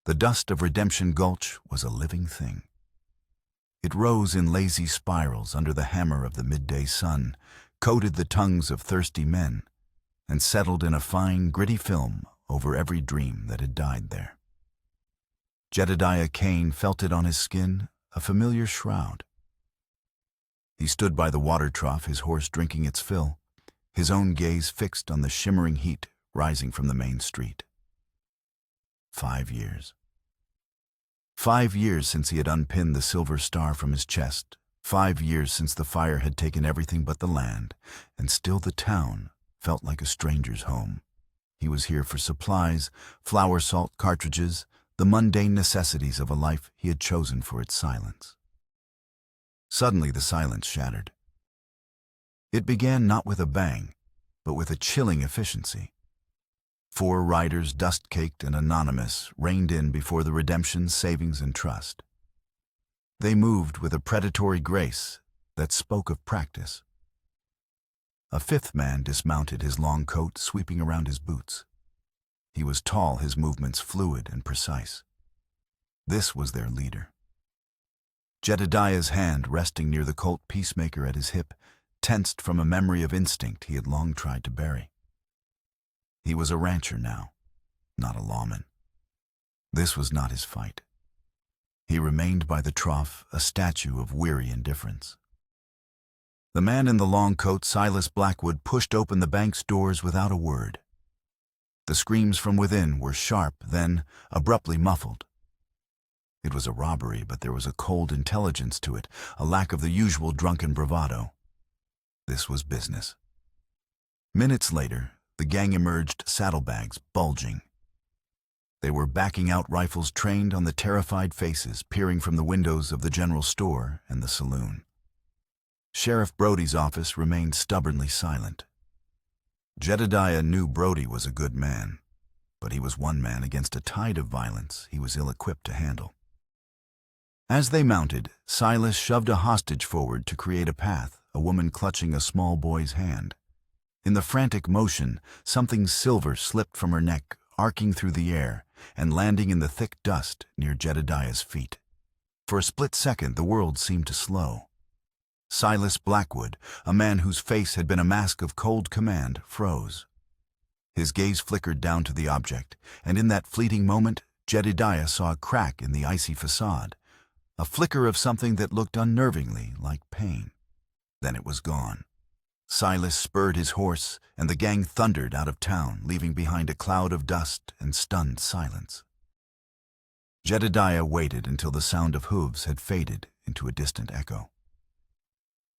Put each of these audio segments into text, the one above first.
The dust of Redemption Gulch was a living thing. It rose in lazy spirals under the hammer of the midday sun, coated the tongues of thirsty men, and settled in a fine, gritty film over every dream that had died there. Jedediah Kane felt it on his skin, a familiar shroud. He stood by the water trough, his horse drinking its fill, his own gaze fixed on the shimmering heat rising from the main street. 5 years. 5 years since he had unpinned the silver star from his chest. 5 years since the fire had taken everything but the land, and still the town felt like a stranger's home. He was here for supplies, flour salt cartridges, the mundane necessities of a life he had chosen for its silence. Suddenly the silence shattered. It began not with a bang, but with a chilling efficiency. 4 riders, dust-caked and anonymous, reined in before the Redemption Savings and Trust. They moved with a predatory grace that spoke of practice. A 5th man dismounted, his long coat sweeping around his boots. He was tall, his movements fluid and precise. This was their leader. Jedediah's hand, resting near the Colt Peacemaker at his hip, tensed from a memory of instinct he had long tried to bury. He was a rancher now, not a lawman. This was not his fight. He remained by the trough, a statue of weary indifference. The man in the long coat, Silas Blackwood, pushed open the bank's doors without a word. The screams from within were sharp, then abruptly muffled. It was a robbery, but there was a cold intelligence to it, a lack of the usual drunken bravado. This was business. Minutes later, the gang emerged, saddlebags bulging. They were backing out, rifles trained on the terrified faces, peering from the windows of the general store and the saloon. Sheriff Brody's office remained stubbornly silent. Jedediah knew Brody was a good man, but he was one man against a tide of violence he was ill-equipped to handle. As they mounted, Silas shoved a hostage forward to create a path, a woman clutching a small boy's hand. In the frantic motion, something silver slipped from her neck, arcing through the air and landing in the thick dust near Jedediah's feet. For a split second, the world seemed to slow. Silas Blackwood, a man whose face had been a mask of cold command, froze. His gaze flickered down to the object, and in that fleeting moment, Jedediah saw a crack in the icy facade, a flicker of something that looked unnervingly like pain. Then it was gone. Silas spurred his horse, and the gang thundered out of town, leaving behind a cloud of dust and stunned silence. Jedediah waited until the sound of hooves had faded into a distant echo.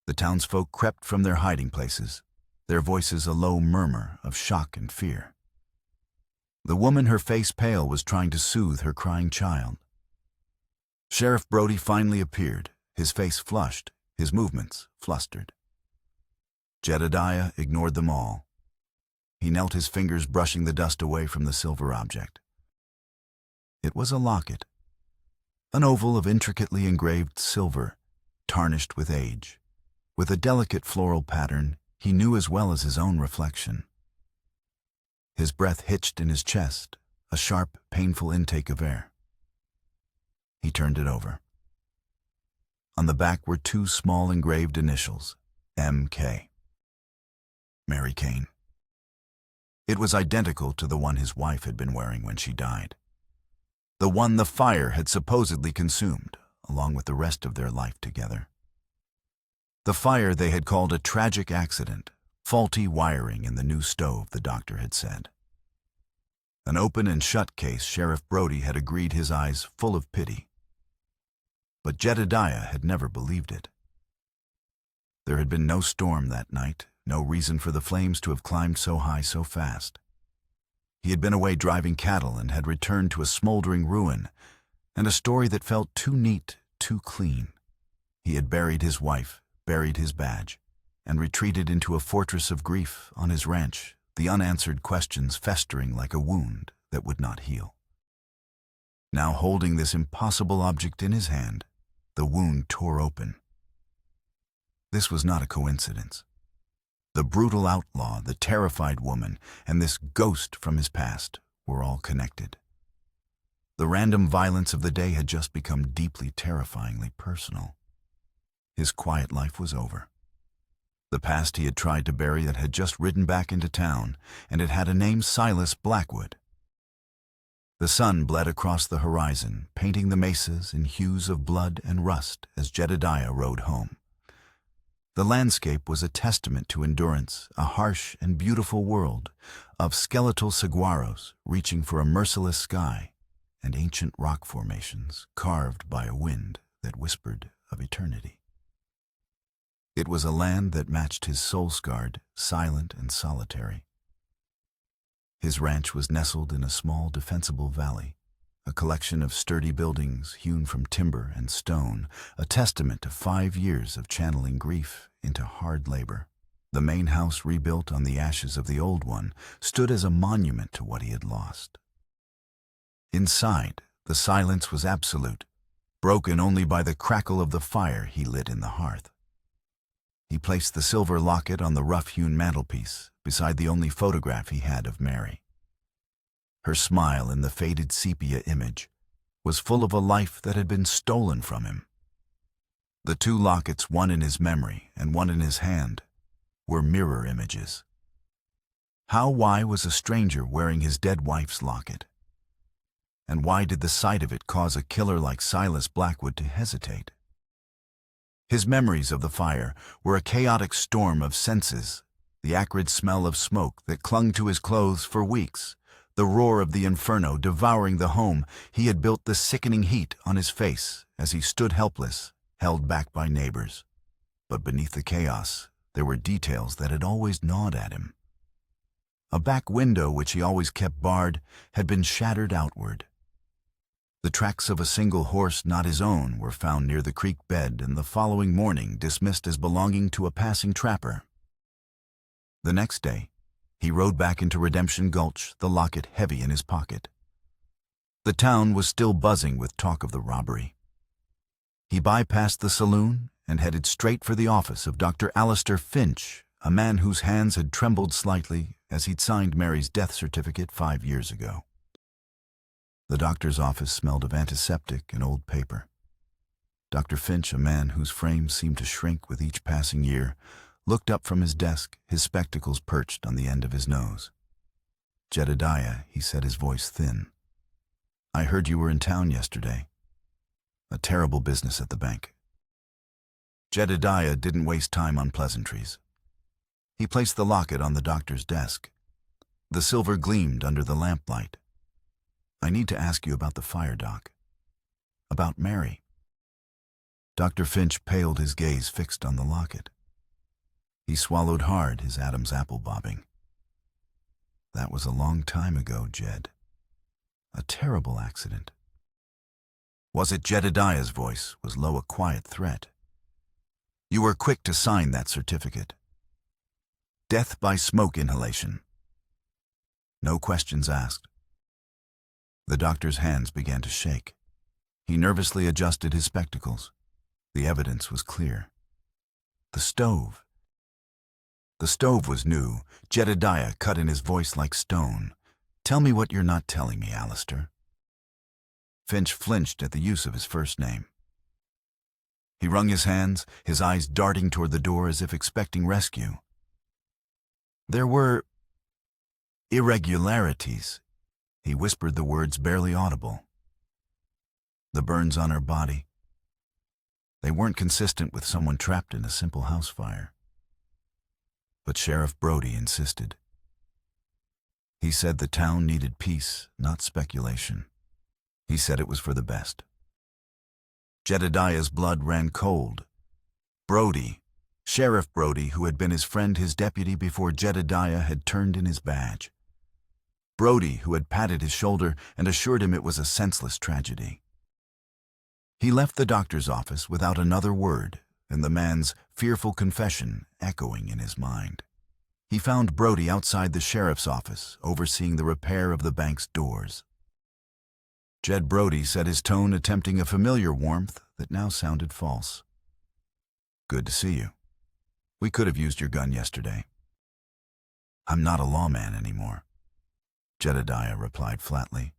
The townsfolk crept from their hiding places, their voices a low murmur of shock and fear. The woman, her face pale, was trying to soothe her crying child. Sheriff Brody finally appeared, his face flushed, his movements flustered. Jedediah ignored them all. He knelt, his fingers brushing the dust away from the silver object. It was a locket, an oval of intricately engraved silver, tarnished with age, with a delicate floral pattern he knew as well as his own reflection. His breath hitched in his chest, a sharp, painful intake of air. He turned it over. On the back were 2 small engraved initials, M.K. Mary Kane. It was identical to the one his wife had been wearing when she died. The one the fire had supposedly consumed, along with the rest of their life together. The fire they had called a tragic accident, faulty wiring in the new stove, the doctor had said. An open and shut case, Sheriff Brody had agreed, his eyes full of pity. But Jedediah had never believed it. There had been no storm that night, no reason for the flames to have climbed so high so fast. He had been away driving cattle and had returned to a smoldering ruin, and a story that felt too neat, too clean. He had buried his wife, buried his badge, and retreated into a fortress of grief on his ranch, the unanswered questions festering like a wound that would not heal. Now, holding this impossible object in his hand, the wound tore open. This was not a coincidence. The brutal outlaw, the terrified woman, and this ghost from his past were all connected. The random violence of the day had just become deeply, terrifyingly personal. His quiet life was over. The past he had tried to bury that had just ridden back into town, and it had a name: Silas Blackwood. The sun bled across the horizon, painting the mesas in hues of blood and rust as Jedediah rode home. The landscape was a testament to endurance, a harsh and beautiful world of skeletal saguaros reaching for a merciless sky and ancient rock formations carved by a wind that whispered of eternity. It was a land that matched his soul-scarred, silent and solitary. His ranch was nestled in a small, defensible valley, a collection of sturdy buildings hewn from timber and stone, a testament to 5 years of channeling grief into hard labor. The main house, rebuilt on the ashes of the old one, stood as a monument to what he had lost. Inside, the silence was absolute, broken only by the crackle of the fire he lit in the hearth. He placed the silver locket on the rough-hewn mantelpiece, beside the only photograph he had of Mary. Her smile in the faded sepia image was full of a life that had been stolen from him. The 2 lockets, one in his memory and one in his hand, were mirror images. Why was a stranger wearing his dead wife's locket? And why did the sight of it cause a killer like Silas Blackwood to hesitate? His memories of the fire were a chaotic storm of senses: the acrid smell of smoke that clung to his clothes for weeks, the roar of the inferno devouring the home he had built, the sickening heat on his face as he stood helpless, held back by neighbors. But beneath the chaos, there were details that had always gnawed at him. A back window, which he always kept barred, had been shattered outward. The tracks of a single horse, not his own, were found near the creek bed, and the following morning dismissed as belonging to a passing trapper. The next day, he rode back into Redemption Gulch, the locket heavy in his pocket. The town was still buzzing with talk of the robbery. He bypassed the saloon and headed straight for the office of Dr. Alistair Finch, a man whose hands had trembled slightly as he'd signed Mary's death certificate 5 years ago. The doctor's office smelled of antiseptic and old paper. Dr. Finch, a man whose frame seemed to shrink with each passing year, looked up from his desk, his spectacles perched on the end of his nose. "Jedediah," he said, his voice thin, "I heard you were in town yesterday. A terrible business at the bank." Jedediah didn't waste time on pleasantries. He placed the locket on the doctor's desk. The silver gleamed under the lamplight. "I need to ask you about the fire, Doc. About Mary." Dr. Finch paled, his gaze fixed on the locket. He swallowed hard, his Adam's apple bobbing. "That was a long time ago, Jed. A terrible accident." Was it? Jedediah's voice was low, a quiet threat. "You were quick to sign that certificate. Death by smoke inhalation. No questions asked." The doctor's hands began to shake. He nervously adjusted his spectacles. The evidence was clear. The stove. The stove was new. Jedediah cut in, his voice like stone. "Tell me what you're not telling me, Alistair." Finch flinched at the use of his first name. He wrung his hands, his eyes darting toward the door as if expecting rescue. "There were irregularities." He whispered the words barely audible. "The burns on her body. They weren't consistent with someone trapped in a simple house fire." But Sheriff Brody insisted. He said the town needed peace, not speculation. He said it was for the best. Jedediah's blood ran cold. Brody, Sheriff Brody, who had been his friend, his deputy, before Jedediah had turned in his badge. Brody, who had patted his shoulder and assured him it was a senseless tragedy. He left the doctor's office without another word, and the man's fearful confession echoing in his mind. He found Brody outside the sheriff's office, overseeing the repair of the bank's doors. Jed Brody said, his tone attempting a familiar warmth that now sounded false. "Good to see you. We could have used your gun yesterday." "I'm not a lawman anymore," Jedediah replied flatly.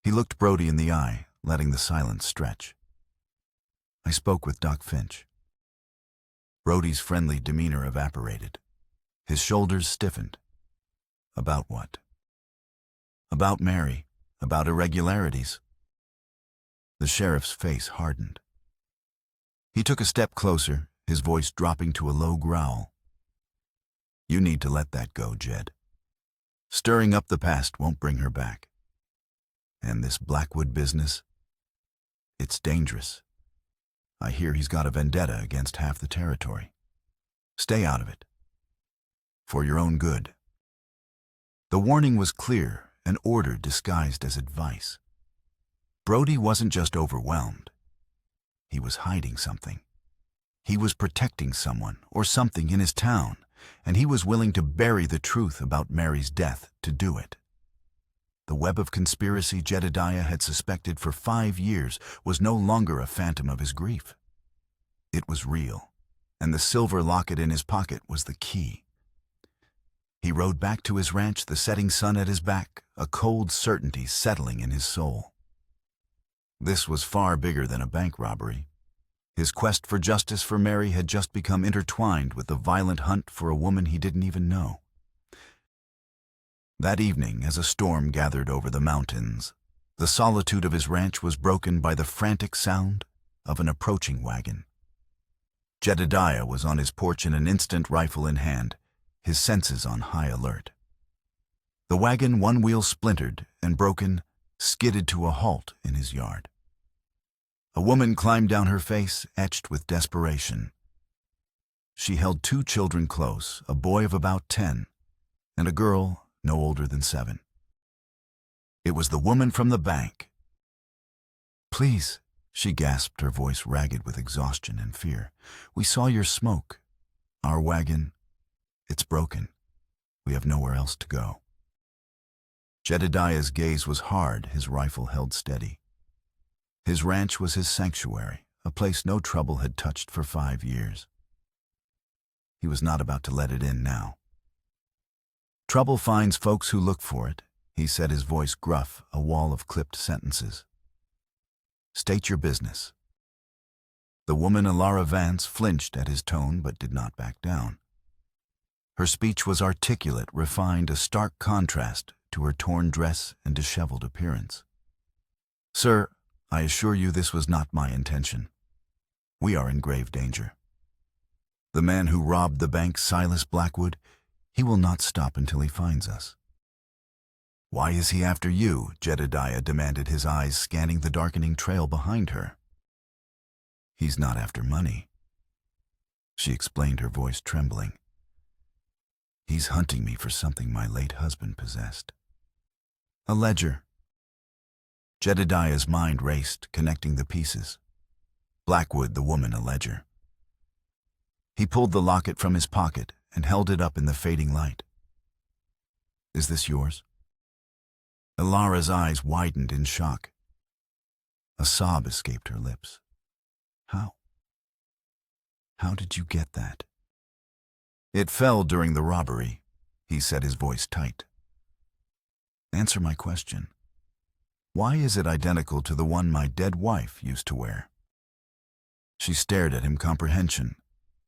He looked Brody in the eye, letting the silence stretch. I spoke with Doc Finch. Brody's friendly demeanor evaporated. His shoulders stiffened. About what? About Mary, about irregularities. The sheriff's face hardened. He took a step closer, his voice dropping to a low growl. You need to let that go, Jed. Stirring up the past won't bring her back. And this Blackwood business? It's dangerous. I hear he's got a vendetta against half the territory. Stay out of it. For your own good. The warning was clear, an order disguised as advice. Brody wasn't just overwhelmed. He was hiding something. He was protecting someone or something in his town, and he was willing to bury the truth about Mary's death to do it. The web of conspiracy Jedediah had suspected for 5 years was no longer a phantom of his grief. It was real, and the silver locket in his pocket was the key. He rode back to his ranch, the setting sun at his back, a cold certainty settling in his soul. This was far bigger than a bank robbery. His quest for justice for Mary had just become intertwined with the violent hunt for a woman he didn't even know. That evening, as a storm gathered over the mountains, the solitude of his ranch was broken by the frantic sound of an approaching wagon. Jedediah was on his porch in an instant, rifle in hand, his senses on high alert. The wagon, one wheel splintered and broken, skidded to a halt in his yard. A woman climbed down, her face etched with desperation. She held 2 children close, a boy of about 10 and a girl no older than 7. It was the woman from the bank. Please, she gasped, her voice ragged with exhaustion and fear. We saw your smoke. Our wagon, it's broken. We have nowhere else to go. Jedediah's gaze was hard, his rifle held steady. His ranch was his sanctuary, a place no trouble had touched for 5 years. He was not about to let it in now. Trouble finds folks who look for it, he said, his voice gruff, a wall of clipped sentences. State your business. The woman, Alara Vance, flinched at his tone but did not back down. Her speech was articulate, refined, a stark contrast to her torn dress and disheveled appearance. Sir, I assure you this was not my intention. We are in grave danger. The man who robbed the bank, Silas Blackwood, he will not stop until he finds us. Why is he after you? Jedediah demanded, his eyes scanning the darkening trail behind her. He's not after money, she explained, her voice trembling. He's hunting me for something my late husband possessed. A ledger. Jedediah's mind raced, connecting the pieces. Blackwood, the woman, a ledger. He pulled the locket from his pocket and held it up in the fading light. Is this yours? Alara's eyes widened in shock. A sob escaped her lips. How? How did you get that? It fell during the robbery, he said, his voice tight. Answer my question. Why is it identical to the one my dead wife used to wear? She stared at him, comprehension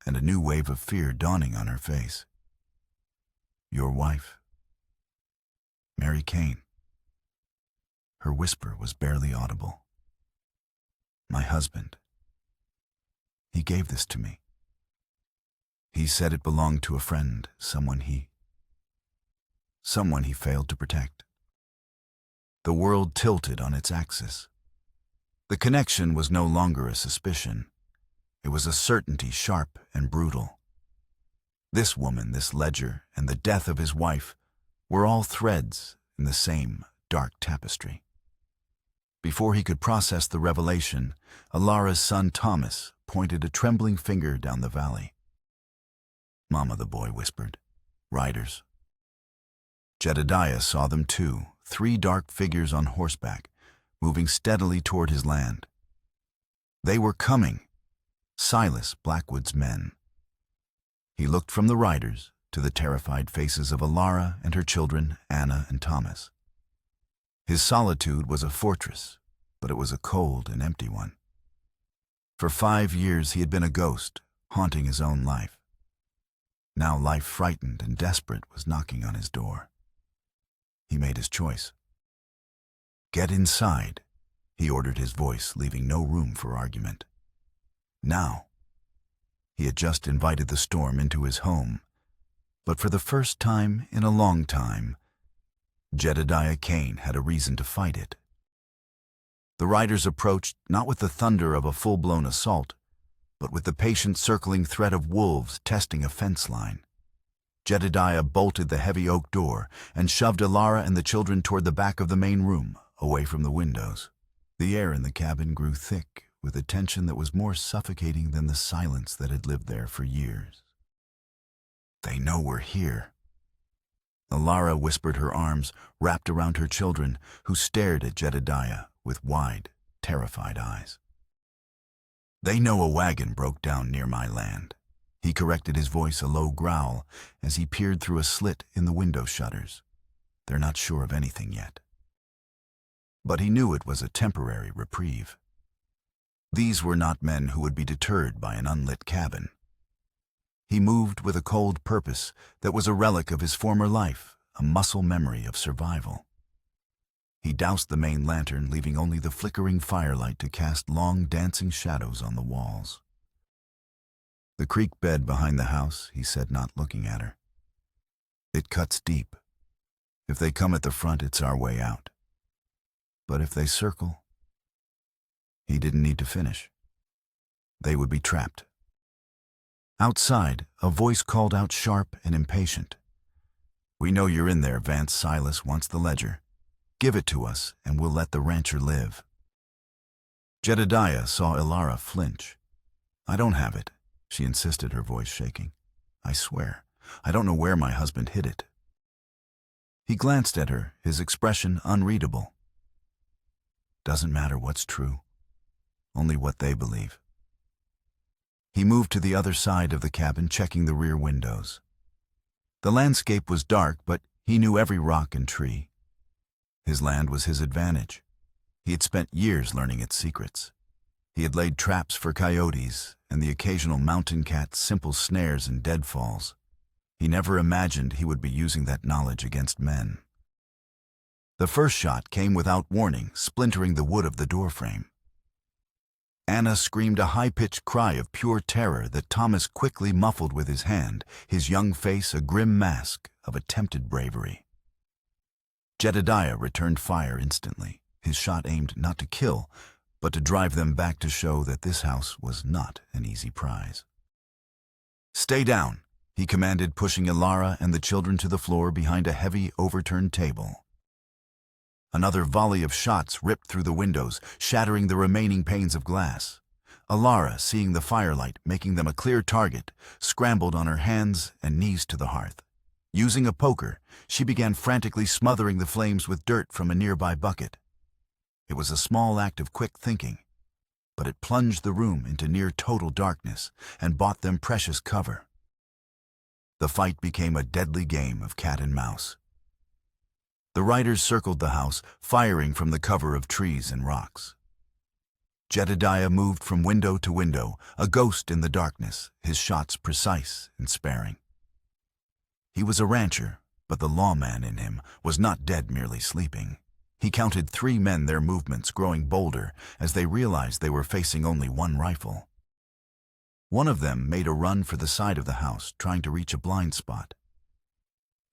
and a new wave of fear dawning on her face. Your wife, Mary Kane. Her whisper was barely audible. My husband. He gave this to me. He said it belonged to a friend, someone he failed to protect. The world tilted on its axis. The connection was no longer a suspicion. It was a certainty, sharp and brutal. This woman, this ledger, and the death of his wife were all threads in the same dark tapestry. Before he could process the revelation, Alara's son Thomas pointed a trembling finger down the valley. Mama, the boy whispered. Riders. Jedediah saw them too, 3 dark figures on horseback, moving steadily toward his land. They were coming. Silas Blackwood's men. He looked from the riders to the terrified faces of Alara and her children, Anna and Thomas. His solitude was a fortress, but it was a cold and empty one. For 5 years he had been a ghost, haunting his own life. Now life, frightened and desperate, was knocking on his door. He made his choice. "Get inside," he ordered, his voice leaving no room for argument. Now. He had just invited the storm into his home, but for the first time in a long time, Jedediah Kane had a reason to fight it. The riders approached not with the thunder of a full-blown assault, but with the patient circling threat of wolves testing a fence line. Jedediah bolted the heavy oak door and shoved Alara and the children toward the back of the main room, away from the windows. The air in the cabin grew thick, with a tension that was more suffocating than the silence that had lived there for years. "They know we're here." Alara whispered, her arms wrapped around her children, who stared at Jedediah with wide, terrified eyes. "They know a wagon broke down near my land." He corrected, his voice a low growl as he peered through a slit in the window shutters. "They're not sure of anything yet." But he knew it was a temporary reprieve. These were not men who would be deterred by an unlit cabin. He moved with a cold purpose that was a relic of his former life, a muscle memory of survival. He doused the main lantern, leaving only the flickering firelight to cast long, dancing shadows on the walls. "The creek bed behind the house," he said, not looking at her. "It cuts deep. If they come at the front, it's our way out. But if they circle—" He didn't need to finish. They would be trapped. Outside, a voice called out, sharp and impatient. "We know you're in there, Vance. Silas wants the ledger. Give it to us, and we'll let the rancher live." Jedediah saw Alara flinch. "I don't have it," she insisted, her voice shaking. "I swear, I don't know where my husband hid it." He glanced at her, his expression unreadable. "Doesn't matter what's true. Only what they believe." He moved to the other side of the cabin, checking the rear windows. The landscape was dark, but he knew every rock and tree. His land was his advantage. He had spent years learning its secrets. He had laid traps for coyotes and the occasional mountain cat's simple snares and deadfalls. He never imagined he would be using that knowledge against men. The first shot came without warning, splintering the wood of the doorframe. Anna screamed a high-pitched cry of pure terror that Thomas quickly muffled with his hand, his young face a grim mask of attempted bravery. Jedediah returned fire instantly, his shot aimed not to kill, but to drive them back, to show that this house was not an easy prize. "Stay down," he commanded, pushing Alara and the children to the floor behind a heavy, overturned table. Another volley of shots ripped through the windows, shattering the remaining panes of glass. Alara, seeing the firelight making them a clear target, scrambled on her hands and knees to the hearth. Using a poker, she began frantically smothering the flames with dirt from a nearby bucket. It was a small act of quick thinking, but it plunged the room into near-total darkness and bought them precious cover. The fight became a deadly game of cat and mouse. The riders circled the house, firing from the cover of trees and rocks. Jedediah moved from window to window, a ghost in the darkness, his shots precise and sparing. He was a rancher, but the lawman in him was not dead, merely sleeping. He counted 3 men, their movements growing bolder as they realized they were facing only one rifle. One of them made a run for the side of the house, trying to reach a blind spot.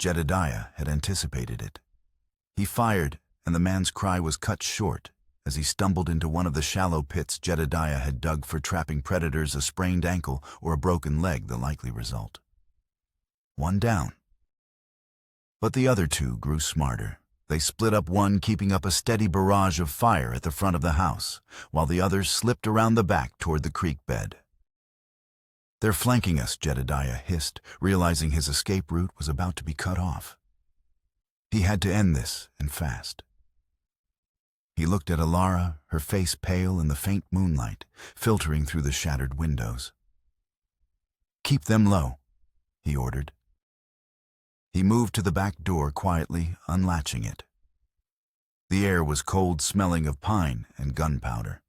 Jedediah had anticipated it. He fired, and the man's cry was cut short as he stumbled into one of the shallow pits Jedediah had dug for trapping predators, a sprained ankle or a broken leg the likely result. One down. But the other 2 grew smarter. They split up, one keeping up a steady barrage of fire at the front of the house, while the others slipped around the back toward the creek bed. "They're flanking us," Jedediah hissed, realizing his escape route was about to be cut off. He had to end this, and fast. He looked at Alara, her face pale in the faint moonlight, filtering through the shattered windows. "Keep them low," he ordered. He moved to the back door quietly, unlatching it. The air was cold, smelling of pine and gunpowder.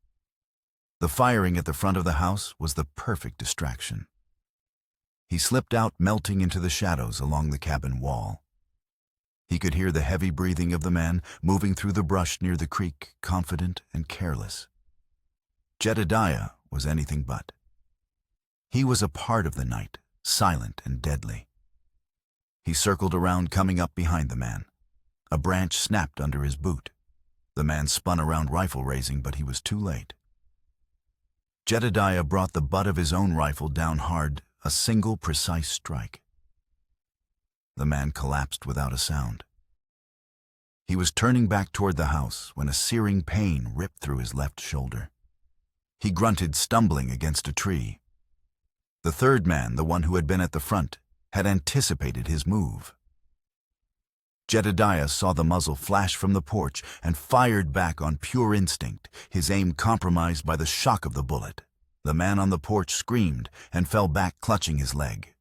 The firing at the front of the house was the perfect distraction. He slipped out, melting into the shadows along the cabin wall. He could hear the heavy breathing of the man moving through the brush near the creek, confident and careless. Jedediah was anything but. He was a part of the night, silent and deadly. He circled around, coming up behind the man. A branch snapped under his boot. The man spun around, rifle raising, but he was too late. Jedediah brought the butt of his own rifle down hard, a single precise strike. The man collapsed without a sound. He was turning back toward the house when a searing pain ripped through his left shoulder. He grunted, stumbling against a tree. The third man, the one who had been at the front, had anticipated his move. Jedediah saw the muzzle flash from the porch and fired back on pure instinct, his aim compromised by the shock of the bullet. The man on the porch screamed and fell back, clutching his leg.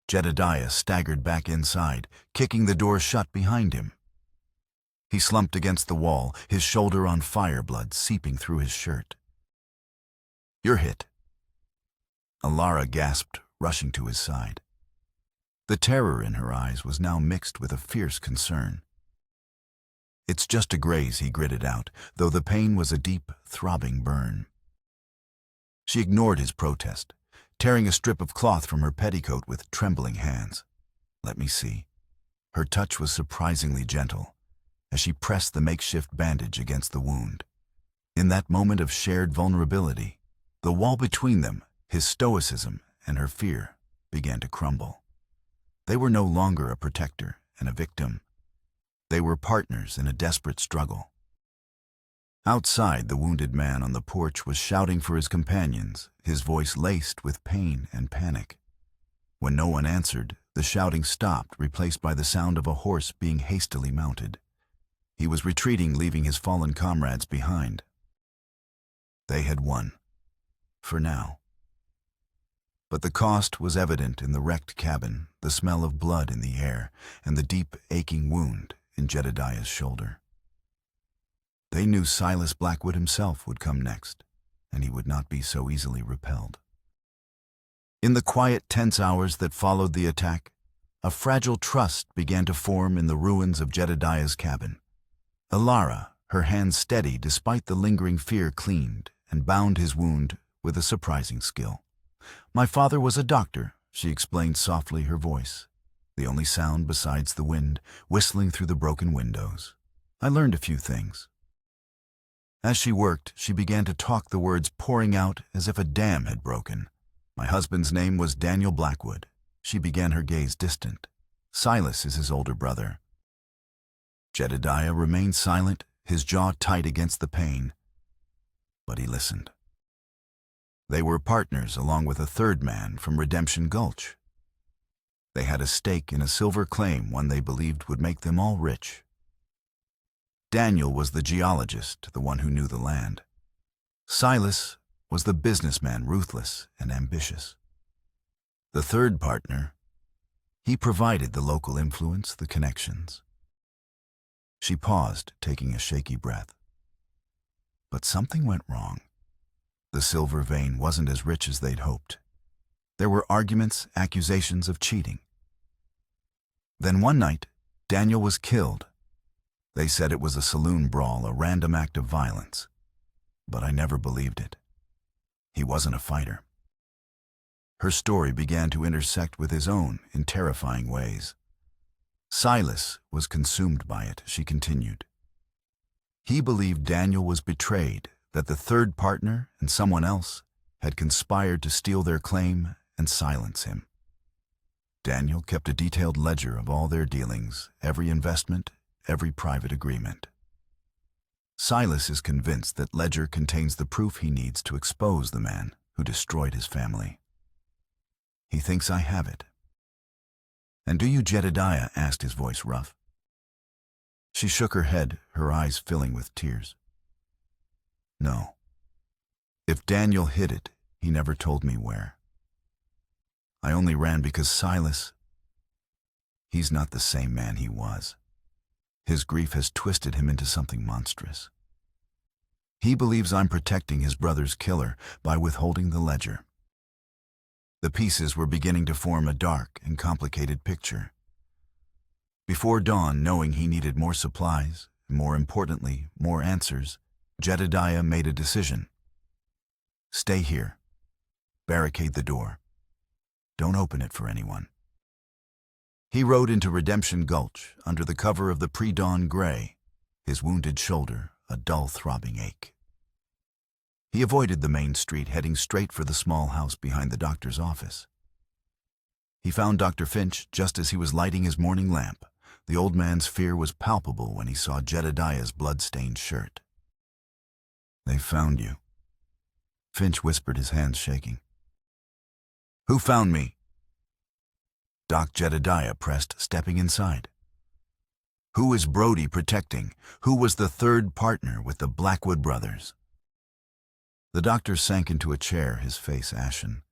Jedediah staggered back inside, kicking the door shut behind him. He slumped against the wall, his shoulder on fire, blood seeping through his shirt. "You're hit." Alara gasped, rushing to his side. The terror in her eyes was now mixed with a fierce concern. "It's just a graze," he gritted out, though the pain was a deep, throbbing burn. She ignored his protest, tearing a strip of cloth from her petticoat with trembling hands. "Let me see." Her touch was surprisingly gentle as she pressed the makeshift bandage against the wound. In that moment of shared vulnerability, the wall between them, his stoicism and her fear, began to crumble. They were no longer a protector and a victim. They were partners in a desperate struggle. Outside, the wounded man on the porch was shouting for his companions, his voice laced with pain and panic. When no one answered, the shouting stopped, replaced by the sound of a horse being hastily mounted. He was retreating, leaving his fallen comrades behind. They had won. For now. But the cost was evident in the wrecked cabin, the smell of blood in the air, and the deep, aching wound in Jedediah's shoulder. They knew Silas Blackwood himself would come next, and he would not be so easily repelled. In the quiet, tense hours that followed the attack, a fragile trust began to form in the ruins of Jedediah's cabin. Alara, her hands steady despite the lingering fear, cleaned and bound his wound with a surprising skill. "My father was a doctor," she explained softly, her voice the only sound besides the wind whistling through the broken windows. "I learned a few things." As she worked, she began to talk, the words pouring out as if a dam had broken. "My husband's name was Daniel Blackwood." She began, her gaze distant. "Silas is his older brother." Jedediah remained silent, his jaw tight against the pain. But he listened. They were partners along with a third man from Redemption Gulch. They had a stake in a silver claim, one they believed would make them all rich. Daniel was the geologist, the one who knew the land. Silas was the businessman, ruthless and ambitious. The third partner, he provided the local influence, the connections. She paused, taking a shaky breath. But something went wrong. The silver vein wasn't as rich as they'd hoped. There were arguments, accusations of cheating. Then one night, Daniel was killed. They said it was a saloon brawl, a random act of violence. But I never believed it. He wasn't a fighter. Her story began to intersect with his own in terrifying ways. Silas was consumed by it, she continued. He believed Daniel was betrayed, that the third partner and someone else had conspired to steal their claim and silence him. Daniel kept a detailed ledger of all their dealings, every investment, every private agreement. Silas is convinced that ledger contains the proof he needs to expose the man who destroyed his family. He thinks I have it. "And do you, Jedediah?" asked, his voice rough. She shook her head, her eyes filling with tears. "No. If Daniel hid it, he never told me where. I only ran because Silas, he's not the same man he was. His grief has twisted him into something monstrous. He believes I'm protecting his brother's killer by withholding the ledger. The pieces were beginning to form a dark and complicated picture. Before dawn, knowing he needed more supplies, and more importantly, more answers, Jedediah made a decision. Stay here. Barricade the door. Don't open it for anyone. He rode into Redemption Gulch under the cover of the pre-dawn gray, his wounded shoulder a dull throbbing ache. He avoided the main street, heading straight for the small house behind the doctor's office. He found Dr. Finch just as he was lighting his morning lamp. The old man's fear was palpable when he saw Jedediah's blood-stained shirt. "They found you," Finch whispered, his hands shaking. "Who found me?" Doc Jedediah pressed, stepping inside. "Who is Brody protecting? Who was the third partner with the Blackwood brothers?" The doctor sank into a chair, his face ashen.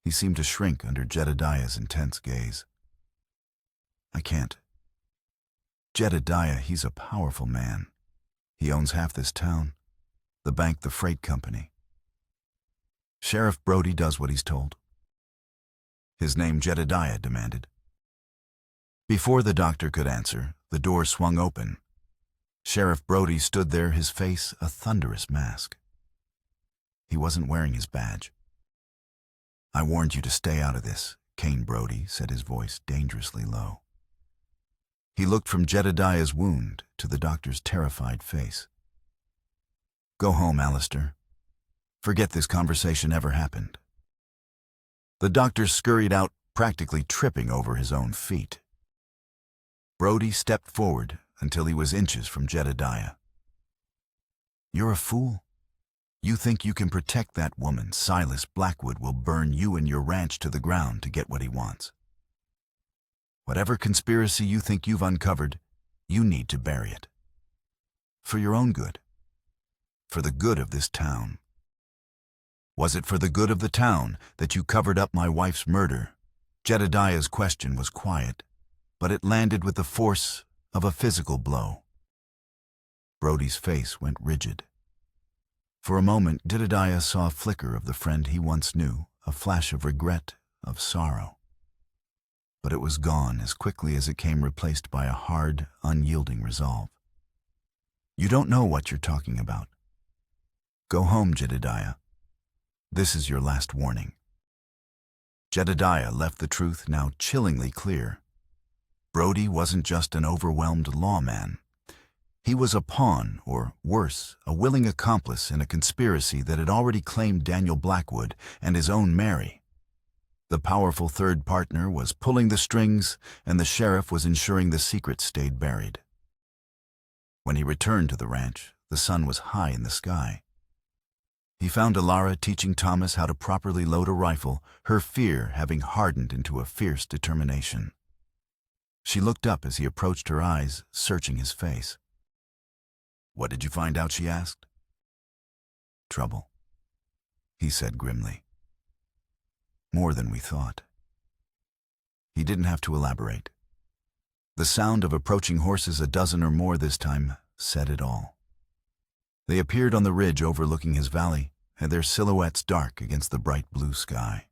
He seemed to shrink under Jedediah's intense gaze. "I can't. Jedediah, he's a powerful man. He owns half this town, the bank, the freight company. Sheriff Brody does what he's told." "His name?" Jedediah demanded. Before the doctor could answer, the door swung open. Sheriff Brody stood there, his face a thunderous mask. He wasn't wearing his badge. "I warned you to stay out of this," Kane Brody said, his voice dangerously low. He looked from Jedediah's wound to the doctor's terrified face. "Go home, Alistair. Forget this conversation ever happened." The doctor scurried out, practically tripping over his own feet. Brody stepped forward until he was inches from Jedediah. "You're a fool. You think you can protect that woman. Silas Blackwood will burn you and your ranch to the ground to get what he wants. Whatever conspiracy you think you've uncovered, you need to bury it. For your own good. For the good of this town." "Was it for the good of the town that you covered up my wife's murder?" Jedediah's question was quiet, but it landed with the force of a physical blow. Brody's face went rigid. For a moment, Jedediah saw a flicker of the friend he once knew, a flash of regret, of sorrow. But it was gone as quickly as it came, replaced by a hard, unyielding resolve. "You don't know what you're talking about. Go home, Jedediah. This is your last warning." Jedediah left the truth now chillingly clear. Brody wasn't just an overwhelmed lawman. He was a pawn, or worse, a willing accomplice in a conspiracy that had already claimed Daniel Blackwood and his own Mary. The powerful third partner was pulling the strings, and the sheriff was ensuring the secret stayed buried. When he returned to the ranch, the sun was high in the sky. He found Alara teaching Thomas how to properly load a rifle, her fear having hardened into a fierce determination. She looked up as he approached, her eyes searching his face. "What did you find out?" she asked. "Trouble," he said grimly. "More than we thought." He didn't have to elaborate. The sound of approaching horses, a dozen or more this time, said it all. They appeared on the ridge overlooking his valley, and their silhouettes dark against the bright blue sky.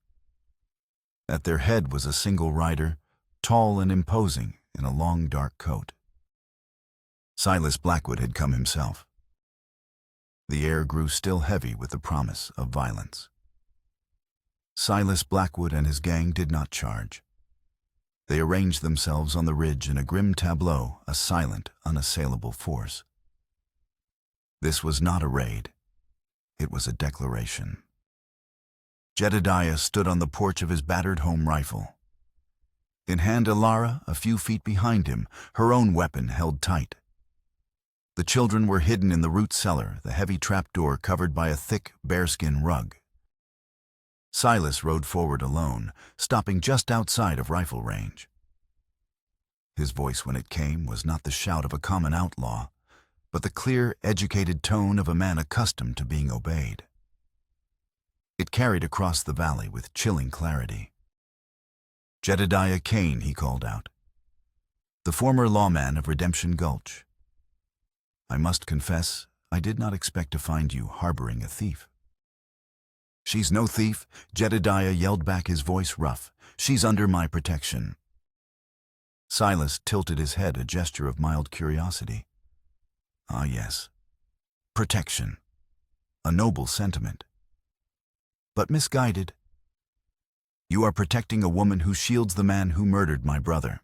At their head was a single rider, tall and imposing in a long dark coat. Silas Blackwood had come himself. The air grew still heavy with the promise of violence. Silas Blackwood and his gang did not charge. They arranged themselves on the ridge in a grim tableau, a silent, unassailable force. This was not a raid. It was a declaration. Jedediah stood on the porch of his battered home rifle. In hand, Alara, a few feet behind him, her own weapon held tight. The children were hidden in the root cellar, the heavy trapdoor covered by a thick bearskin rug. Silas rode forward alone, stopping just outside of rifle range. His voice, when it came, was not the shout of a common outlaw, but the clear, educated tone of a man accustomed to being obeyed. It carried across the valley with chilling clarity. "Jedediah Kane," he called out. the former lawman of Redemption Gulch. I must confess, I did not expect to find you harboring a thief. She's no thief, Jedediah yelled back, his voice rough. She's under my protection. Silas tilted his head, a gesture of mild curiosity. Ah, yes. Protection. A noble sentiment. But misguided. You are protecting a woman who shields the man who murdered my brother.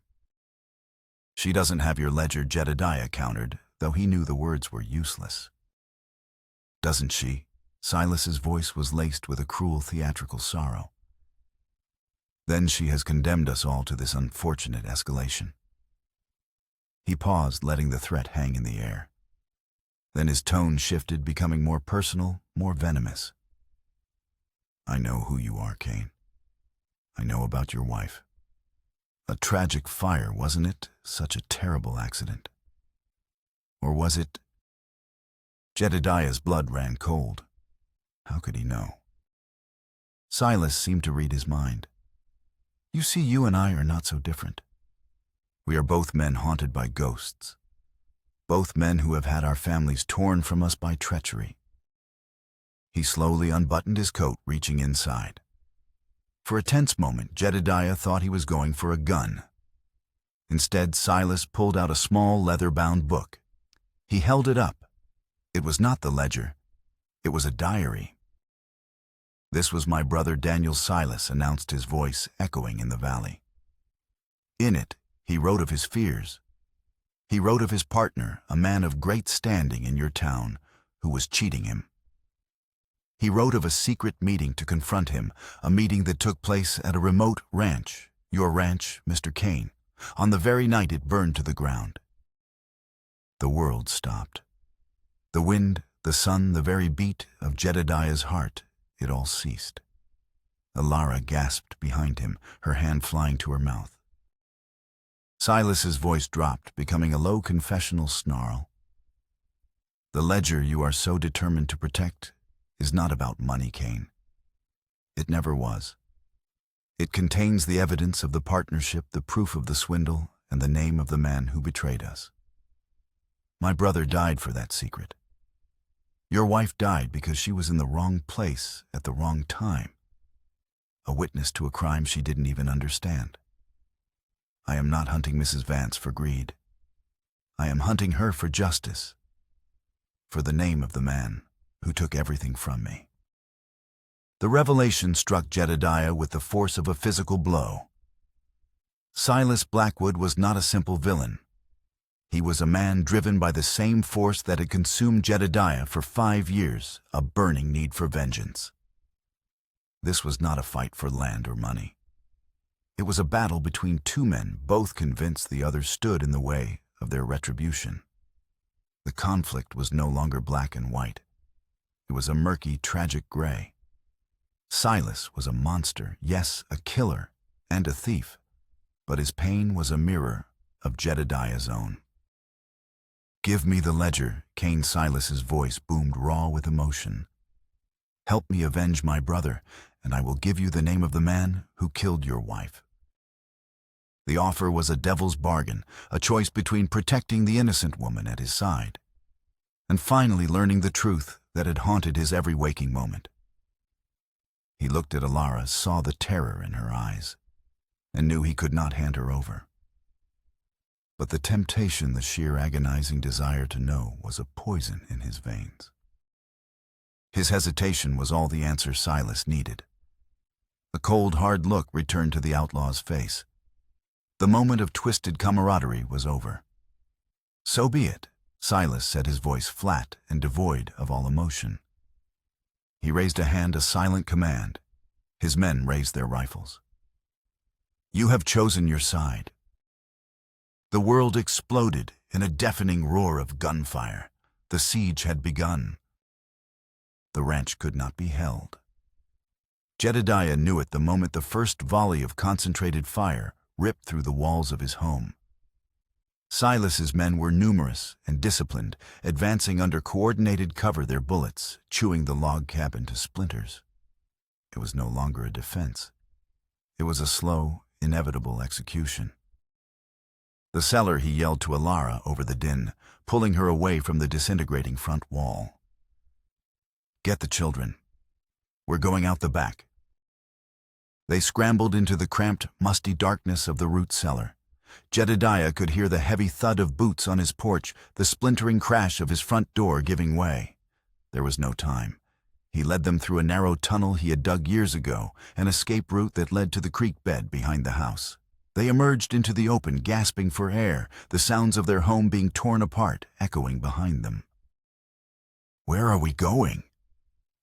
She doesn't have your ledger, Jedediah countered, though he knew the words were useless. Doesn't she? Silas's voice was laced with a cruel theatrical sorrow. Then she has condemned us all to this unfortunate escalation. He paused, letting the threat hang in the air. Then his tone shifted, becoming more personal, more venomous. I know who you are, Cain. I know about your wife. A tragic fire, wasn't it? Such a terrible accident. Or was it? Jedediah's blood ran cold. How could he know? Silas seemed to read his mind. You see, you and I are not so different. We are both men haunted by ghosts. Both men who have had our families torn from us by treachery. He slowly unbuttoned his coat, reaching inside. For a tense moment, Jedediah thought he was going for a gun. Instead, Silas pulled out a small leather-bound book. He held it up. It was not the ledger. It was a diary. This was my brother Daniel, Silas announced, his voice echoing in the valley. In it, he wrote of his fears. He wrote of his partner, a man of great standing in your town, who was cheating him. He wrote of a secret meeting to confront him, a meeting that took place at a remote ranch, your ranch, Mr. Cain, on the very night it burned to the ground. The world stopped. The wind, the sun, the very beat of Jedediah's heart, it all ceased. Alara gasped behind him, her hand flying to her mouth. Silas's voice dropped, becoming a low confessional snarl. The ledger you are so determined to protect is not about money, Cain. It never was. It contains the evidence of the partnership, the proof of the swindle, and the name of the man who betrayed us. My brother died for that secret. Your wife died because she was in the wrong place at the wrong time, a witness to a crime she didn't even understand. I am not hunting Mrs. Vance for greed. I am hunting her for justice, for the name of the man who took everything from me. The revelation struck Jedediah with the force of a physical blow. Silas Blackwood was not a simple villain. He was a man driven by the same force that had consumed Jedediah for 5 years, a burning need for vengeance. This was not a fight for land or money. It was a battle between two men, both convinced the other stood in the way of their retribution. The conflict was no longer black and white. It was a murky, tragic gray. Silas was a monster, yes, a killer and a thief, but his pain was a mirror of Jedediah's own. Give me the ledger, Cain. Silas's voice boomed raw with emotion. Help me avenge my brother, and I will give you the name of the man who killed your wife. The offer was a devil's bargain, a choice between protecting the innocent woman at his side and finally learning the truth that had haunted his every waking moment. He looked at Alara, saw the terror in her eyes, and knew he could not hand her over. But the temptation, the sheer agonizing desire to know, was a poison in his veins. His hesitation was all the answer Silas needed. The cold, hard look returned to the outlaw's face. The moment of twisted camaraderie was over. So be it, Silas said, his voice flat and devoid of all emotion. He raised a hand, a silent command. His men raised their rifles. You have chosen your side. The world exploded in a deafening roar of gunfire. The siege had begun. The ranch could not be held. Jedediah knew it the moment the first volley of concentrated fire ripped through the walls of his home. Silas's men were numerous and disciplined, advancing under coordinated cover, their bullets chewing the log cabin to splinters. It was no longer a defense. It was a slow, inevitable execution. The seller, he yelled to Alara over the din, pulling her away from the disintegrating front wall. "Get the children. We're going out the back." They scrambled into the cramped, musty darkness of the root cellar. Jedediah could hear the heavy thud of boots on his porch, the splintering crash of his front door giving way. There was no time. He led them through a narrow tunnel he had dug years ago, an escape route that led to the creek bed behind the house. They emerged into the open, gasping for air, the sounds of their home being torn apart, echoing behind them. "Where are we going?"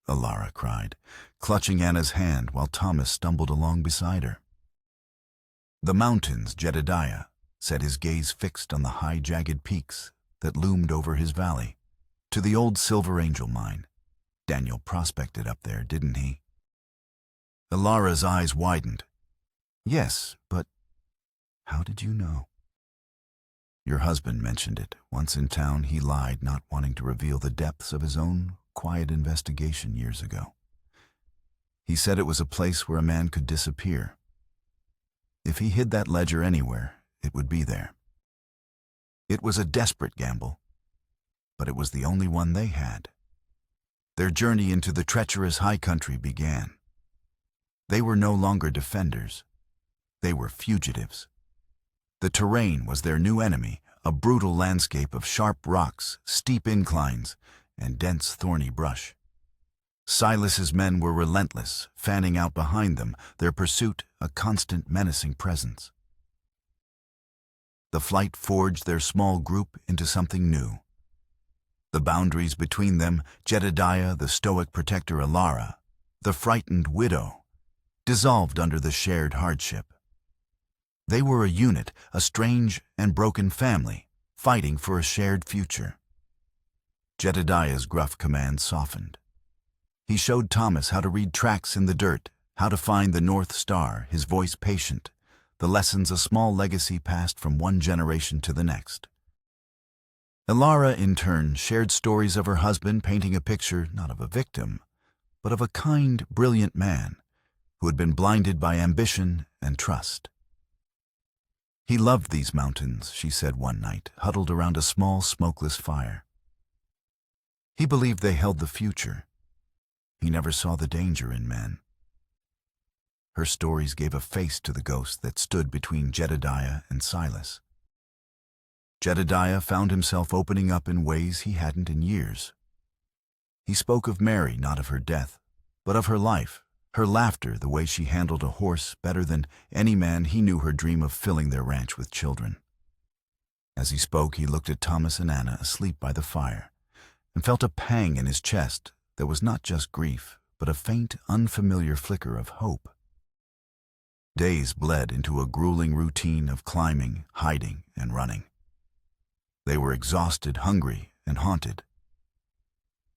Alara cried, clutching Anna's hand while Thomas stumbled along beside her. "The mountains," Jedediah said, his gaze fixed on the high, jagged peaks that loomed over his valley. "To the old Silver Angel mine. Daniel prospected up there, didn't he?" Alara's eyes widened. "Yes, but how did you know?" "Your husband mentioned it. Once in town, he lied, not wanting to reveal the depths of his own quiet investigation years ago. He said it was a place where a man could disappear. If he hid that ledger anywhere, it would be there. It was a desperate gamble, but it was the only one they had. Their journey into the treacherous high country began. They were no longer defenders. They were fugitives. The terrain was their new enemy, a brutal landscape of sharp rocks, steep inclines, and dense thorny brush. Silas's men were relentless, fanning out behind them, their pursuit a constant menacing presence. The flight forged their small group into something new. The boundaries between them, Jedediah, the stoic protector Alara, the frightened widow, dissolved under the shared hardship. They were a unit, a strange and broken family, fighting for a shared future. Jedediah's gruff command softened. He showed Thomas how to read tracks in the dirt, how to find the North Star, his voice patient, the lessons a small legacy passed from one generation to the next. Alara, in turn, shared stories of her husband, painting a picture not of a victim, but of a kind, brilliant man who had been blinded by ambition and trust. He loved these mountains, she said one night, huddled around a small, smokeless fire. He believed they held the future. He never saw the danger in men. Her stories gave a face to the ghost that stood between Jedediah and Silas. Jedediah found himself opening up in ways he hadn't in years. He spoke of Mary, not of her death, but of her life, her laughter, the way she handled a horse better than any man he knew her dream of filling their ranch with children. As he spoke, he looked at Thomas and Anna asleep by the fire, and felt a pang in his chest that was not just grief, but a faint, unfamiliar flicker of hope. Days bled into a grueling routine of climbing, hiding, and running. They were exhausted, hungry, and haunted.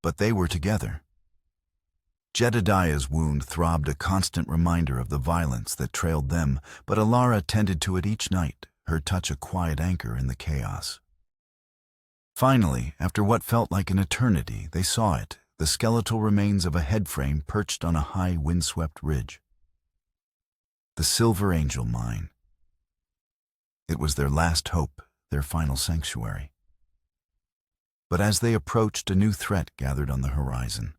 But they were together. Jedediah's wound throbbed, a constant reminder of the violence that trailed them, but Alara tended to it each night, her touch a quiet anchor in the chaos. Finally, after what felt like an eternity, they saw it, the skeletal remains of a headframe perched on a high, windswept ridge. The Silver Angel mine. It was their last hope, their final sanctuary. But as they approached, a new threat gathered on the horizon.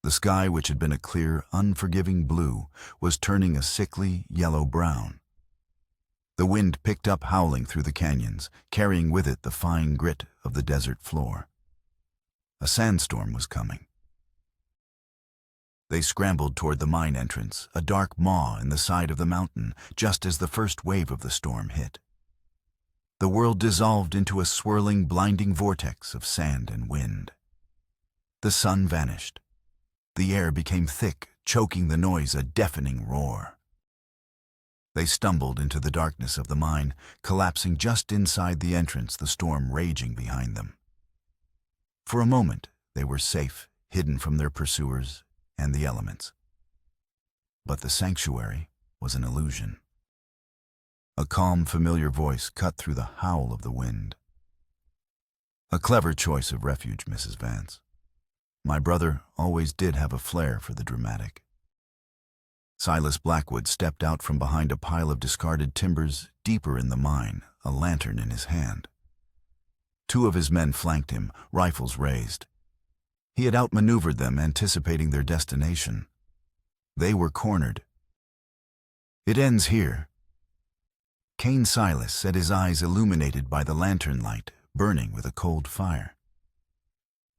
The sky, which had been a clear, unforgiving blue, was turning a sickly, yellow-brown. The wind picked up, howling through the canyons, carrying with it the fine grit of the desert floor. A sandstorm was coming. They scrambled toward the mine entrance, a dark maw in the side of the mountain, just as the first wave of the storm hit. The world dissolved into a swirling, blinding vortex of sand and wind. The sun vanished. The air became thick, choking the noise, a deafening roar. They stumbled into the darkness of the mine, collapsing just inside the entrance, the storm raging behind them. For a moment, they were safe, hidden from their pursuers and the elements. But the sanctuary was an illusion. A calm, familiar voice cut through the howl of the wind. "A clever choice of refuge, Mrs. Vance. My brother always did have a flair for the dramatic." Silas Blackwood stepped out from behind a pile of discarded timbers deeper in the mine, a lantern in his hand. Two of his men flanked him, rifles raised. He had outmaneuvered them, anticipating their destination. They were cornered. "It ends here." Cain Silas said, his eyes illuminated by the lantern light, burning with a cold fire.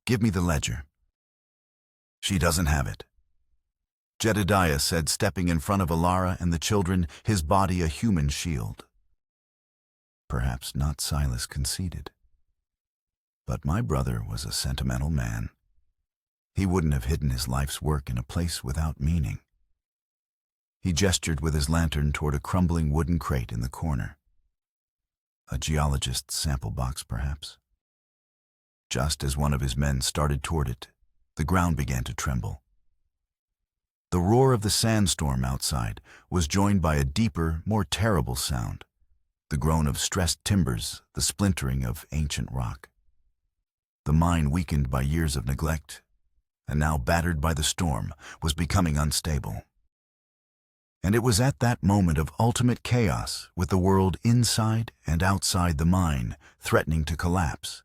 "Give me the ledger." "She doesn't have it." Jedediah said, stepping in front of Alara and the children, his body a human shield. Perhaps not, Silas conceded. But my brother was a sentimental man. He wouldn't have hidden his life's work in a place without meaning. He gestured with his lantern toward a crumbling wooden crate in the corner. A geologist's sample box, perhaps. Just as one of his men started toward it, the ground began to tremble. The roar of the sandstorm outside was joined by a deeper, more terrible sound, the groan of stressed timbers, the splintering of ancient rock. The mine, weakened by years of neglect, and now battered by the storm, was becoming unstable. And it was at that moment of ultimate chaos, with the world inside and outside the mine threatening to collapse,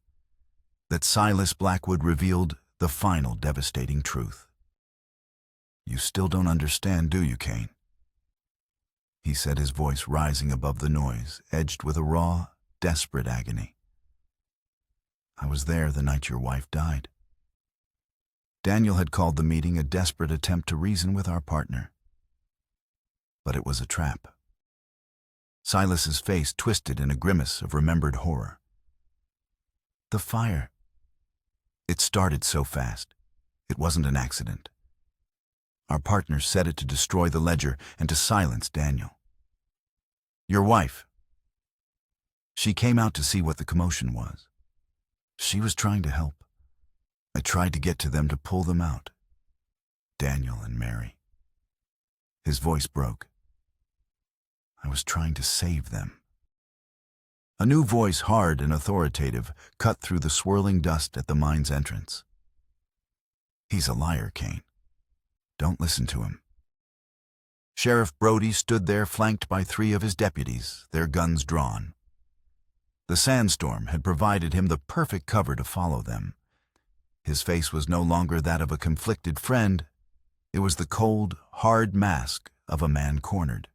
that Silas Blackwood revealed the final devastating truth. "You still don't understand, do you, Cain?" He said, his voice rising above the noise, edged with a raw, desperate agony. "I was there the night your wife died." Daniel had called the meeting a desperate attempt to reason with our partner. But it was a trap. Silas's face twisted in a grimace of remembered horror. "The fire. It started so fast. It wasn't an accident. Our partner set it to destroy the ledger and to silence Daniel. Your wife. She came out to see what the commotion was. She was trying to help. I tried to get to them to pull them out. Daniel and Mary." His voice broke. "I was trying to save them." A new voice, hard and authoritative, cut through the swirling dust at the mine's entrance. "He's a liar, Cain. Don't listen to him." Sheriff Brody stood there, flanked by 3 of his deputies, their guns drawn. The sandstorm had provided him the perfect cover to follow them. His face was no longer that of a conflicted friend. It was the cold, hard mask of a man cornered.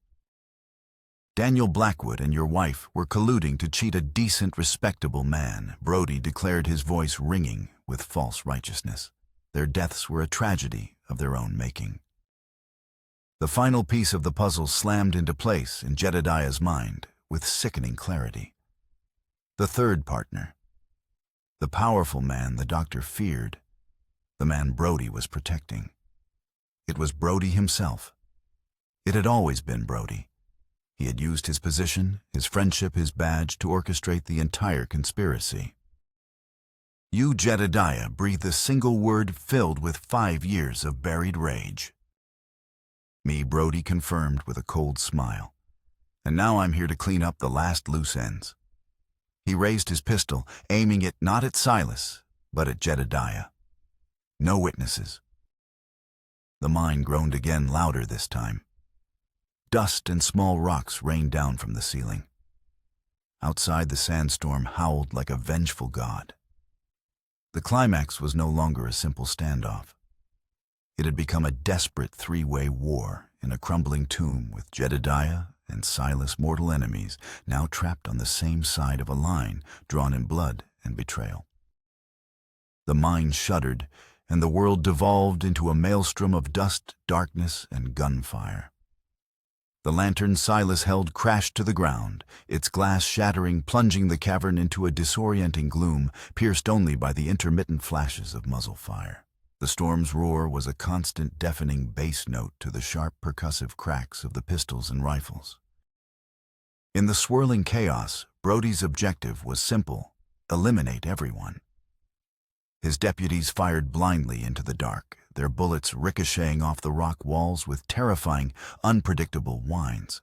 "Daniel Blackwood and your wife were colluding to cheat a decent, respectable man," Brody declared, his voice ringing with false righteousness. "Their deaths were a tragedy of their own making." The final piece of the puzzle slammed into place in Jedediah's mind with sickening clarity. The third partner, the powerful man the doctor feared, the man Brody was protecting. It was Brody himself. It had always been Brody. He had used his position, his friendship, his badge to orchestrate the entire conspiracy. You, Jedediah, breathed a single word filled with 5 years of buried rage. Me, Brody confirmed with a cold smile. And now I'm here to clean up the last loose ends. He raised his pistol, aiming it not at Silas, but at Jedediah. No witnesses. The mine groaned again, louder this time. Dust and small rocks rained down from the ceiling. Outside, the sandstorm howled like a vengeful god. The climax was no longer a simple standoff. It had become a desperate 3-way war in a crumbling tomb, with Jedediah and Silas, mortal enemies, now trapped on the same side of a line drawn in blood and betrayal. The mine shuddered, and the world devolved into a maelstrom of dust, darkness, and gunfire. The lantern Silas held crashed to the ground, its glass shattering, plunging the cavern into a disorienting gloom, pierced only by the intermittent flashes of muzzle fire. The storm's roar was a constant, deafening bass note to the sharp, percussive cracks of the pistols and rifles. In the swirling chaos, Brody's objective was simple: eliminate everyone. His deputies fired blindly into the dark, their bullets ricocheting off the rock walls with terrifying, unpredictable whines.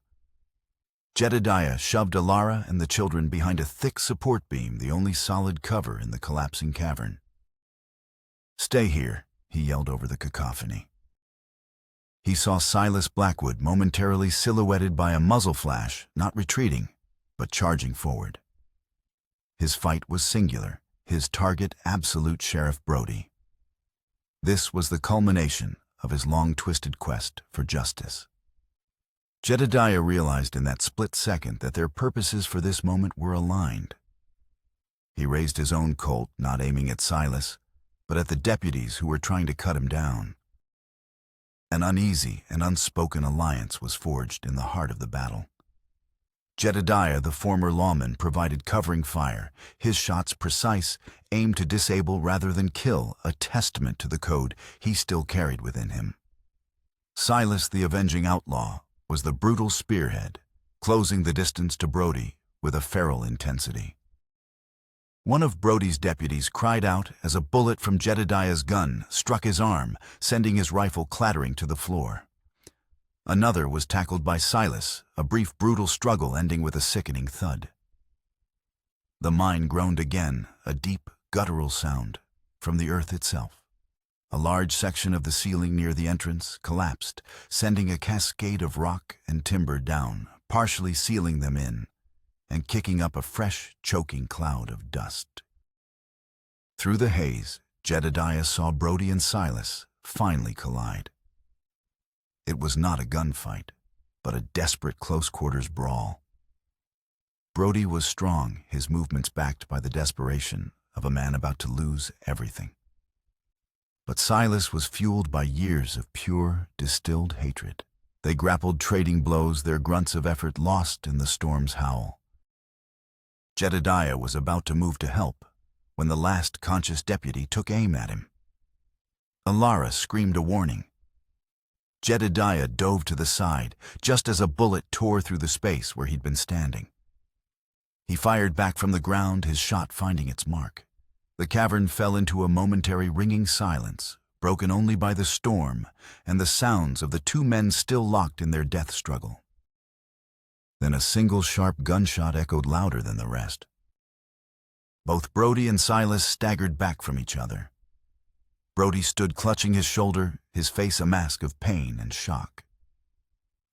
Jedediah shoved Alara and the children behind a thick support beam, the only solid cover in the collapsing cavern. "Stay here," he yelled over the cacophony. He saw Silas Blackwood momentarily silhouetted by a muzzle flash, not retreating, but charging forward. His fight was singular, his target absolute Sheriff Brody. This was the culmination of his long-twisted quest for justice. Jedediah realized in that split second that their purposes for this moment were aligned. He raised his own Colt, not aiming at Silas, but at the deputies who were trying to cut him down. An uneasy and unspoken alliance was forged in the heart of the battle. Jedediah, the former lawman, provided covering fire, his shots precise, aimed to disable rather than kill, a testament to the code he still carried within him. Silas, the avenging outlaw, was the brutal spearhead, closing the distance to Brody with a feral intensity. One of Brody's deputies cried out as a bullet from Jedediah's gun struck his arm, sending his rifle clattering to the floor. Another was tackled by Silas, a brief brutal struggle ending with a sickening thud. The mine groaned again, a deep, guttural sound, from the earth itself. A large section of the ceiling near the entrance collapsed, sending a cascade of rock and timber down, partially sealing them in, and kicking up a fresh, choking cloud of dust. Through the haze, Jedediah saw Brody and Silas finally collide. It was not a gunfight, but a desperate close-quarters brawl. Brody was strong, his movements backed by the desperation of a man about to lose everything. But Silas was fueled by years of pure, distilled hatred. They grappled, trading blows, their grunts of effort lost in the storm's howl. Jedediah was about to move to help when the last conscious deputy took aim at him. Alara screamed a warning. Jedediah dove to the side, just as a bullet tore through the space where he'd been standing. He fired back from the ground, his shot finding its mark. The cavern fell into a momentary ringing silence, broken only by the storm and the sounds of the two men still locked in their death struggle. Then a single sharp gunshot echoed louder than the rest. Both Brody and Silas staggered back from each other. Brody stood clutching his shoulder, his face a mask of pain and shock.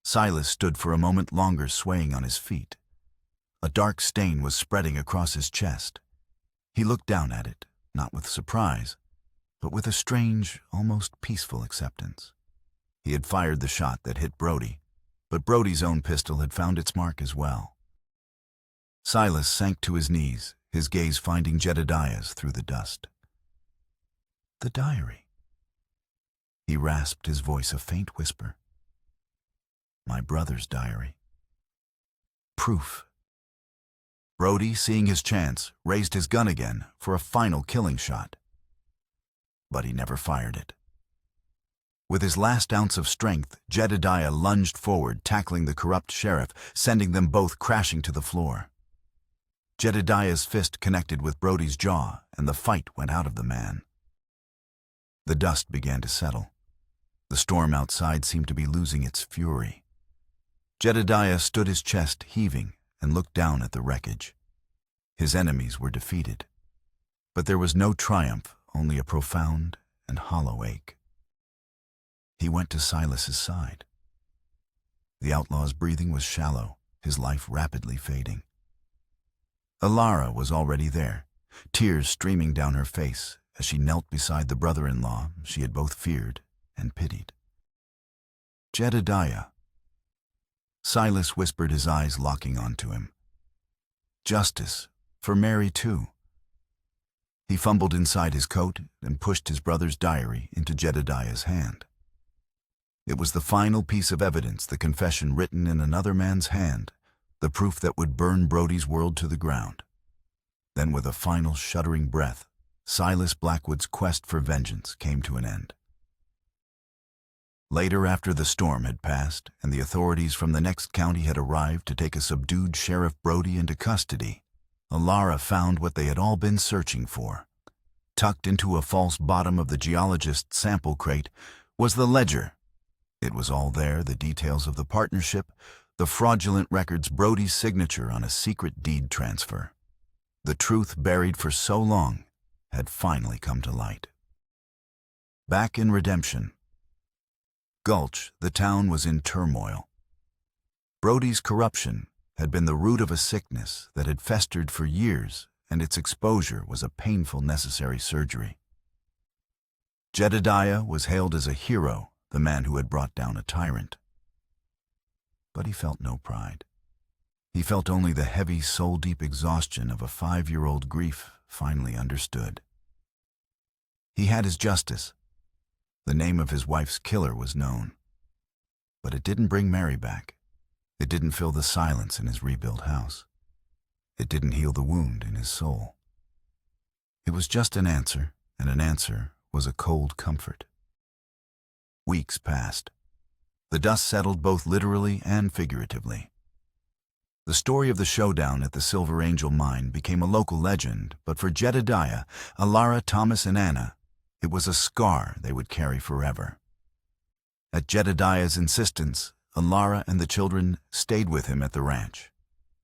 Silas stood for a moment longer, swaying on his feet. A dark stain was spreading across his chest. He looked down at it, not with surprise, but with a strange, almost peaceful acceptance. He had fired the shot that hit Brody, but Brody's own pistol had found its mark as well. Silas sank to his knees, his gaze finding Jedediah's through the dust. The diary. He rasped, his voice a faint whisper. My brother's diary. Proof. Brody, seeing his chance, raised his gun again for a final killing shot. But he never fired it. With his last ounce of strength, Jedediah lunged forward, tackling the corrupt sheriff, sending them both crashing to the floor. Jedediah's fist connected with Brody's jaw, and the fight went out of the man. The dust began to settle. The storm outside seemed to be losing its fury. Jedediah stood, his chest heaving, and looked down at the wreckage. His enemies were defeated. But there was no triumph, only a profound and hollow ache. He went to Silas's side. The outlaw's breathing was shallow, his life rapidly fading. Alara was already there, tears streaming down her face as she knelt beside the brother-in-law she had both feared and pitied. Jedediah. Silas whispered, his eyes locking onto him. Justice, for Mary too. He fumbled inside his coat and pushed his brother's diary into Jedediah's hand. It was the final piece of evidence, the confession written in another man's hand, the proof that would burn Brody's world to the ground. Then with a final shuddering breath, Silas Blackwood's quest for vengeance came to an end. Later, after the storm had passed and the authorities from the next county had arrived to take a subdued Sheriff Brody into custody, Alara found what they had all been searching for. Tucked into a false bottom of the geologist's sample crate was the ledger. It was all there, the details of the partnership, the fraudulent records, Brody's signature on a secret deed transfer. The truth buried for so long had finally come to light. Back in Redemption Gulch, the town was in turmoil. Brody's corruption had been the root of a sickness that had festered for years, and its exposure was a painful necessary surgery. Jedediah was hailed as a hero, the man who had brought down a tyrant. But he felt no pride. He felt only the heavy, soul-deep exhaustion of a 5-year-old grief finally understood. He had his justice. The name of his wife's killer was known. But it didn't bring Mary back. It didn't fill the silence in his rebuilt house. It didn't heal the wound in his soul. It was just an answer, and an answer was a cold comfort. Weeks passed. The dust settled both literally and figuratively. The story of the showdown at the Silver Angel mine became a local legend, but for Jedediah, Alara, Thomas, and Anna, it was a scar they would carry forever. At Jedediah's insistence, Alara and the children stayed with him at the ranch.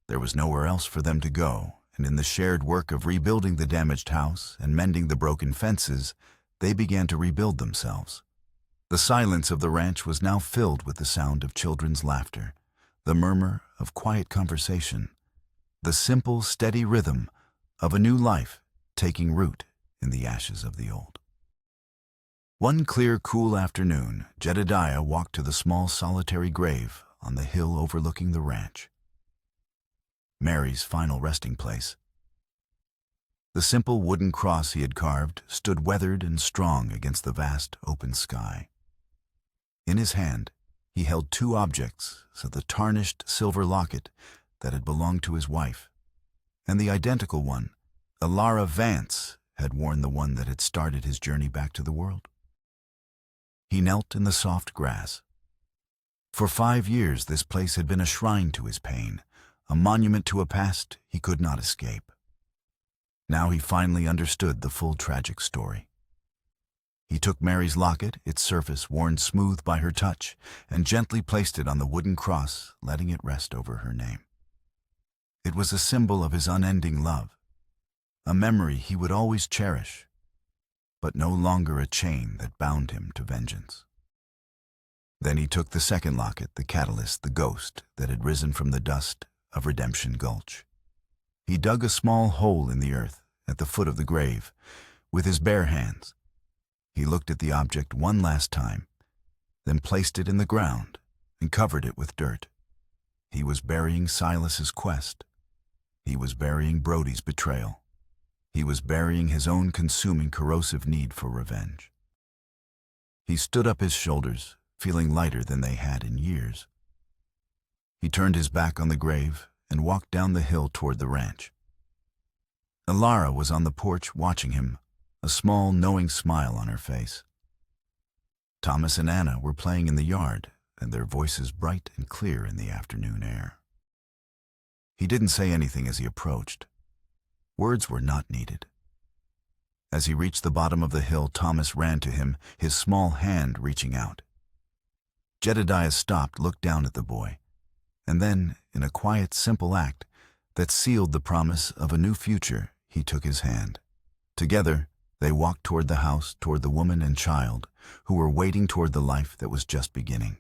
There was nowhere else for them to go, and in the shared work of rebuilding the damaged house and mending the broken fences, they began to rebuild themselves. The silence of the ranch was now filled with the sound of children's laughter, the murmur of quiet conversation, the simple, steady rhythm of a new life taking root in the ashes of the old. One clear, cool afternoon, Jedediah walked to the small, solitary grave on the hill overlooking the ranch. Mary's final resting place. The simple wooden cross he had carved stood weathered and strong against the vast, open sky. In his hand, he held 2 objects, the tarnished silver locket that had belonged to his wife, and the identical one, Alara Vance, had worn the one that had started his journey back to the world. He knelt in the soft grass. For 5 years, this place had been a shrine to his pain, a monument to a past he could not escape. Now he finally understood the full tragic story. He took Mary's locket, its surface worn smooth by her touch, and gently placed it on the wooden cross, letting it rest over her name. It was a symbol of his unending love, a memory he would always cherish, but no longer a chain that bound him to vengeance. Then he took the second locket, the catalyst, the ghost that had risen from the dust of Redemption Gulch. He dug a small hole in the earth at the foot of the grave with his bare hands. He looked at the object one last time, then placed it in the ground and covered it with dirt. He was burying Silas's quest. He was burying Brody's betrayal. He was burying his own consuming, corrosive need for revenge. He stood up his shoulders, feeling lighter than they had in years. He turned his back on the grave and walked down the hill toward the ranch. Alara was on the porch watching him, a small, knowing smile on her face. Thomas and Anna were playing in the yard, and their voices bright and clear in the afternoon air. He didn't say anything as he approached. Words were not needed. As he reached the bottom of the hill, Thomas ran to him, his small hand reaching out. Jedediah stopped, looked down at the boy, and then, in a quiet, simple act that sealed the promise of a new future, he took his hand. Together, they walked toward the house, toward the woman and child who were waiting toward the life that was just beginning.